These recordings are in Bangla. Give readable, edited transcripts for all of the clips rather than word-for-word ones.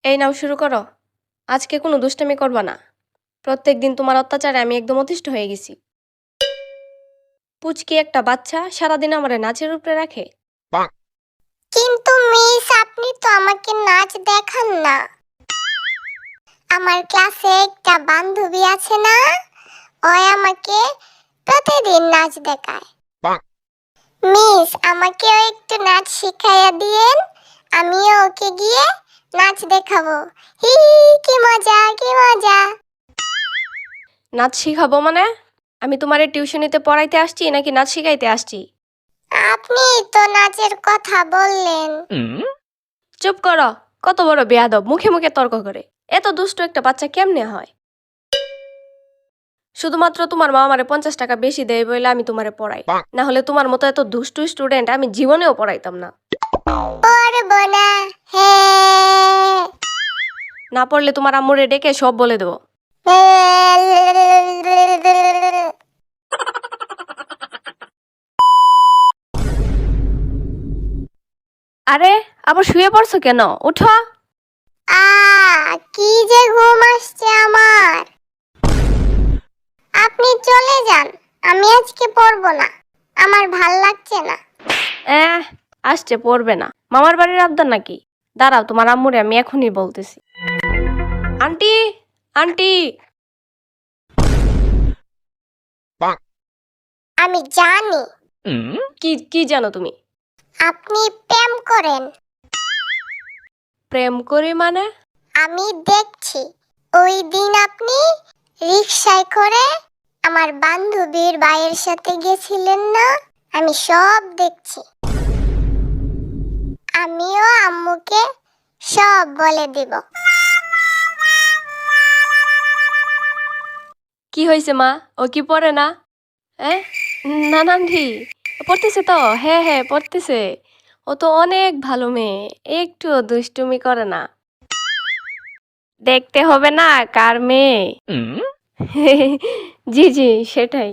এই নাও শুরু করো। আজকে কোনো দুষ্টামি করবা না। প্রত্যেকদিন তোমার অত্যাচারে আমি একদম অতিষ্ঠ হয়ে গেছি। পুচকি একটা বাচ্চা সারাদিন আমারে নাচের উপরে রাখে। কিন্তু মিস আপনি তো আমাকে নাচ দেখান না। আমার ক্লাসে একটা বান্ধবী আছে না, ওই আমাকে প্রতিদিন নাচ দেখায়। মিস আমাকেও একটু নাচ শিখাইয়া দিয়েন, আমিও ওকে গিয়ে নাচ দেখাবো। হি কি মজা কি মজা। নাচ শিখাবো মানে? আমি তোমারে টিউশনিতে পড়াইতে আসছি নাকি নাচ শিখাইতে আসছি? আপনি তো নাচের কথা বললেন। চুপ করো। কত বড় বেয়াদব, মুখে মুখে তর্ক করে। এত দুষ্ট একটা বাচ্চা কেমনে হয়? শুধুমাত্র তোমার মা আমারে 50 টাকা বেশি দেয় বলে আমি তোমারে পড়াই, না হলে তোমার মতো এত দুষ্টু স্টুডেন্ট আমি জীবনেও পড়াইতাম না। পড়বো না। হ্যাঁ। না পড়লে তোমার আম্মুরে ডেকে সব বলে দেবো। আরে আবার শুয়ে পড়ছো কেন? উঠো। কি যে ঘুম আসছে আমার। আপনি চলে যান, আমি আজকে পড়বো না, আমার ভাল লাগছে না। আসছে পড়বে না? মামার বাড়ির আবদার নাকি? দাঁড়াও, তোমার আম্মুরে আমি এখনই বলতেছি। Aunty, aunty. আমি জানি কি কি জানো তুমি? আপনি প্রেম করেন। প্রেম করি মানে? আমি দেখছি ওই দিন আপনি রিকশায় করে আমার বান্ধবীর ভাইয়ের সাথে গেছিলেন না, আমি সব দেখছি। আমিও আম্মুকে সব বলে দিব। কি হয়েছে মা? ও কি পড়ে না? না না আন্টি, পড়তেছে তো। হ্যাঁ হ্যাঁ পড়তেছে। ও তো অনেক ভালো মেয়ে, একটুও দুষ্টুমি করে না। দেখতে হবে না কার মেয়ে? জি জি সেটাই।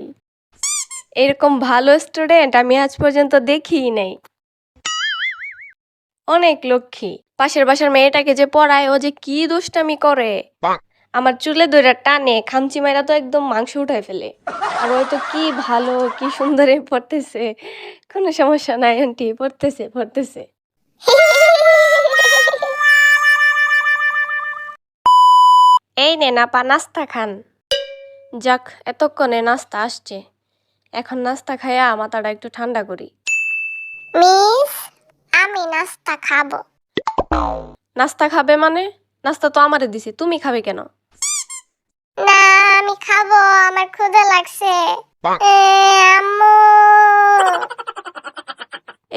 এরকম ভালো স্টুডেন্ট আমি আজ পর্যন্ত দেখিই নাই। অনেক লক্ষ্মী। পাশের বাসার মেয়েটাকে যে পড়ায়, ও যে কি দুষ্টামি করে! আমার চুলে ধরে টানে, খামচি মাইরা তো একদম মাংস উঠায় ফেলে। আর ওই তো কি ভালো, কি সুন্দরে পড়তেছে। কোনো সমস্যা নাই আন্টি, পড়তেছে পড়তেছে। এই নে আপা, নাস্তা খান। যাক, এতক্ষণে নাস্তা আসছে। এখন নাস্তা খাইয়া মাথাটা একটু ঠান্ডা করি। মিস আমি নাস্তা খাবো। নাস্তা খাবে মানে? নাস্তা তো আমারে দিছে, তুমি খাবে কেন? না আমি খাবো, আমার ক্ষুধা লাগছে। আম্মু।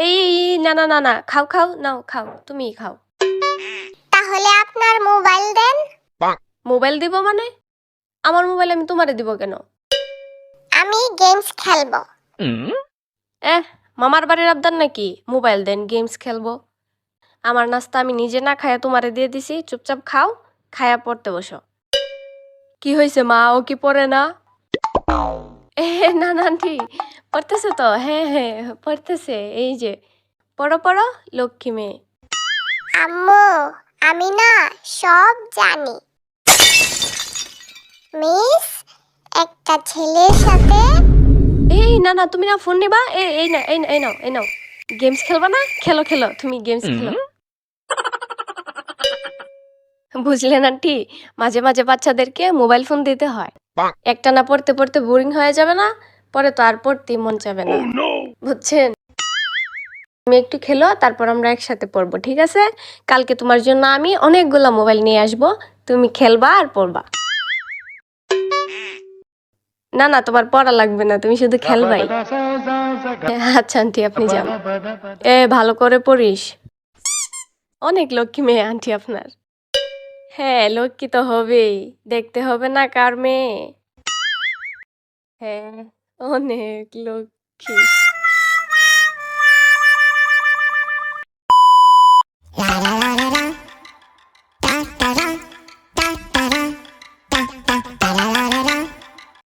এই না না না না, খাও খাও, নাও খাও, তুমিই খাও। তাহলে আপনার মোবাইল দেন। মোবাইল দিব মানে? আমার মোবাইল আমি তোমারে দিব কেন? আমি গেমস খেলবো। মামার বাড়ির আবদার নাকি মোবাইল দেন গেমস খেলবো? আমার নাস্তা আমি নিজে না খায়া তোমারে দিয়ে দিছি, চুপচাপ খাও, খায়া পড়তে বসো। কি হয়েছে মা, ও কি পড়ে না? না না আন্টি, পড়তেছে তো। হ্যাঁ হ্যাঁ পড়তেছে, এই যে পড়ো পড়ো, লক্ষ্মী মেয়ে। আম্মু আমি না সব জানি। মিস একটা ছেলের সাথে। এই না না, তুমি না ফোন নিবা। এই না, এই নাও, এই নাও। গেমস খেলবা না? খেলো খেলো, তুমি গেমস খেলো। বুঝলেন আন্টি, মাঝে মাঝে বাচ্চাদেরকে মোবাইল ফোন দিতে হয়। একটা না পড়তে পড়তে বোরিং হয়ে যাবে না, পরে তো আর পড়তেই মন চাবে না। বুঝছেন? তুমি একটু খেলো, তারপর আমরা একসাথে পড়বো, ঠিক আছে? কালকে তোমার জন্য আমি অনেকগুলা মোবাইল নিয়ে আসবো, তুমি খেলবা আর পড়বা। না না, তোমার পড়া লাগবে না, তুমি শুধু খেলবাই। আচ্ছা আন্টি, আপনি যান। ভালো করে পড়িস। অনেক লক্ষ্মী মেয়ে আন্টি আপনার। হ্যাঁ, লক্ষ্মী তো হবেই। দেখতে হবে না কার মেয়ে? হ্যাঁ, অনেক লক্ষ্মী।